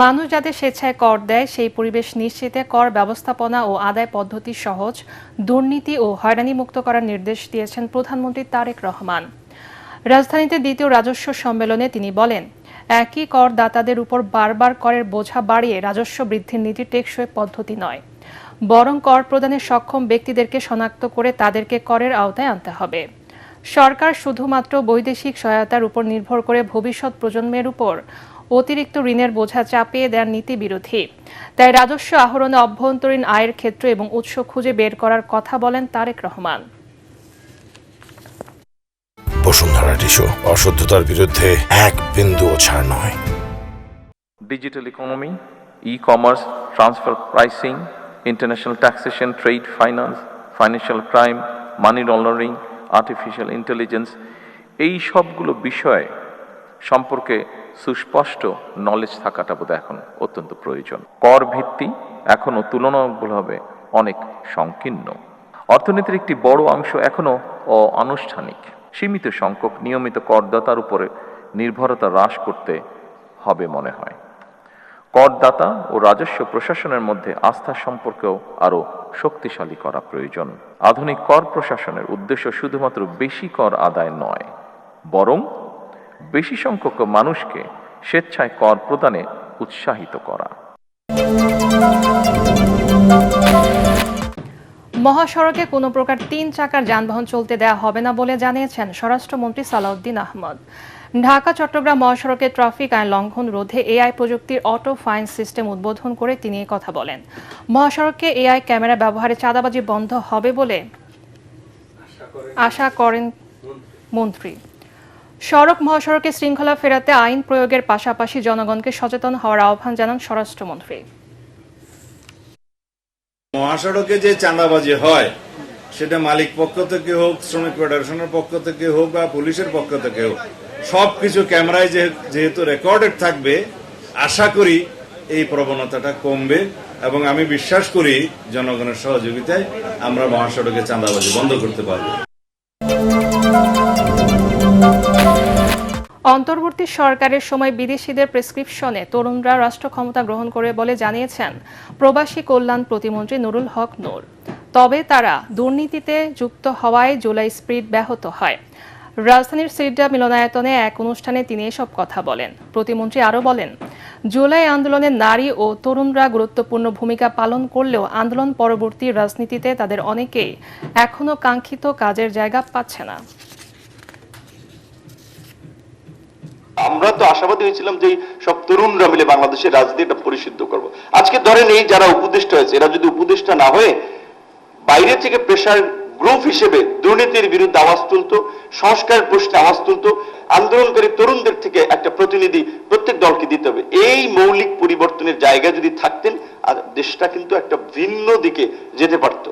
মানুষ যাতে স্বেচ্ছায় কর দেয় সেই পরিবেশ নিশ্চিতে কর ব্যবস্থাপনা ও আদায় পদ্ধতি সহজ, দুর্নীতি ও হয়রানি মুক্ত করার নির্দেশ দিয়েছেন প্রধানমন্ত্রী তারেক রহমান। রাজধানীতে দ্বিতীয় রাজস্ব সম্মেলনে তিনি বলেন, একই করদাতাদের উপর বারবার করের বোঝা বাড়িয়ে রাজস্ব বৃদ্ধির নীতি টেকসই পদ্ধতি নয়, বরং কর প্রদানে সক্ষম ব্যক্তিদেরকে শনাক্ত করে তাদেরকে করের আওতায় আনতে হবে। সরকার শুধুমাত্র বৈদেশিক সহায়তার উপর নির্ভর করে ভবিষ্যৎ প্রজন্মের উপর অতিরিক্ত ঋণের বোঝা চাপিয়ে দেওয়ার নীতি বিরোধী। তাই রাজস্ব আহরণে অভ্যন্তরীণ আয়ের ক্ষেত্র এবং উৎস খুঁজে বের করার কথা বলেন তারেক রহমান। বসুন্ধরা টিস্যু, অশুদ্ধতার বিরুদ্ধে এক বিন্দুও ছাড় নয়। Digital economy, e-commerce, transfer pricing, international taxation, trade finance, financial crime, money laundering, artificial intelligence, এই সবগুলো বিষয় সম্পর্কে সুস্পষ্ট নলেজ থাকাটা বোধহয় এখন অত্যন্ত প্রয়োজন। কর ভিত্তি এখনো তুলনামূলকভাবে অনেক সংকীর্ণ। অর্থনীতির একটি বড় অংশ এখনো অনানুষ্ঠানিক। সীমিত সংখ্যক নিয়মিত করদাতার উপরে নির্ভরতা হ্রাস করতে হবে মনে হয়। করদাতা ও রাজস্ব প্রশাসনের মধ্যে আস্থার সম্পর্কেও আরও শক্তিশালী করা প্রয়োজন। আধুনিক কর প্রশাসনের উদ্দেশ্য শুধুমাত্র বেশি কর আদায় নয়, বরং বেশি সংখ্যক মানুষকে স্বেচ্ছায় কর প্রদানে উৎসাহিত করা। মহাসড়কে কোনো প্রকার 3 চাকার যানবাহন চলতে দেওয়া হবে না বলে জানিয়েছেন স্বরাষ্ট্রমন্ত্রী সালাউদ্দিন আহমদ। ঢাকা চট্টগ্রাম মহাসড়কে ট্রাফিক আইন লঙ্ঘন রোধে এআই প্রযুক্তির অটো ফাইন সিস্টেম উদ্বোধন করে তিনি এই কথা বলেন। মহাসড়কে এআই ক্যামেরা ব্যবহারে চাঁদাবাজি বন্ধ হবে বলে আশা করেন মন্ত্রী। সড়ক মহাসড়কে শৃঙ্খলা ফেরাতে আইন প্রয়োগের পাশাপাশি জনগণকে সচেতন হওয়ার আহ্বান জানান স্বরাষ্ট্রমন্ত্রী। মহাসড়কে যে চাঁদাবাজি হয় সেটা মালিক পক্ষ থেকে হোক, শ্রমিক ফেডারেশনের পক্ষ থেকে হোক বা পুলিশের পক্ষ থেকে হোক, সবকিছু ক্যামেরায় যেহেতু রেকর্ডেড থাকবে, আশা করি এই প্রবণতাটা কমবে এবং আমি বিশ্বাস করি জনগণের সহযোগিতায় আমরা মহাসড়কে চাঁদাবাজি বন্ধ করতে পারব। অন্তর্বর্তী সরকারের সময় বিদেশিদের প্রেসক্রিপশনে তরুণরা রাষ্ট্র ক্ষমতা গ্রহণ করে বলে জানিয়েছেন প্রবাসী কল্যাণ প্রতিমন্ত্রী নুরুল হক নূর। তবে তারা দুর্নীতিতে যুক্ত হওয়ায় জুলাই স্পিরিট ব্যাহত হয়। রাজধানীর সিডা মিলনায়তনে এক অনুষ্ঠানে তিনি এসব কথা বলেন। প্রতিমন্ত্রী আরও বলেন, জুলাই আন্দোলনে নারী ও তরুণরা গুরুত্বপূর্ণ ভূমিকা পালন করলেও আন্দোলন পরবর্তী রাজনীতিতে তাদের অনেকেই এখনো কাঙ্ক্ষিত কাজের জায়গা পাচ্ছে না। আমরা তো আশাবাদী হয়েছিলাম যে সব তরুণরা মিলে বাংলাদেশের রাজনীতিটা পরিশুদ্ধ করব। আজকে ধরেন এই যারা উপদেষ্টা হয়েছে, এরা যদি উপদেষ্টা না হয়ে বাইরে থেকে প্রেসার গ্রুপ হিসেবে দুর্নীতির বিরুদ্ধে আওয়াজ তুলতো, সংস্কারের প্রশ্নে আওয়াজ তুলতো, আন্দোলনকারী তরুণদের থেকে একটা প্রতিনিধি প্রত্যেক দলকে দিতে হবে, এই মৌলিক পরিবর্তনের জায়গায় যদি থাকতেন, আর দেশটা কিন্তু একটা ভিন্ন দিকে যেতে পারত।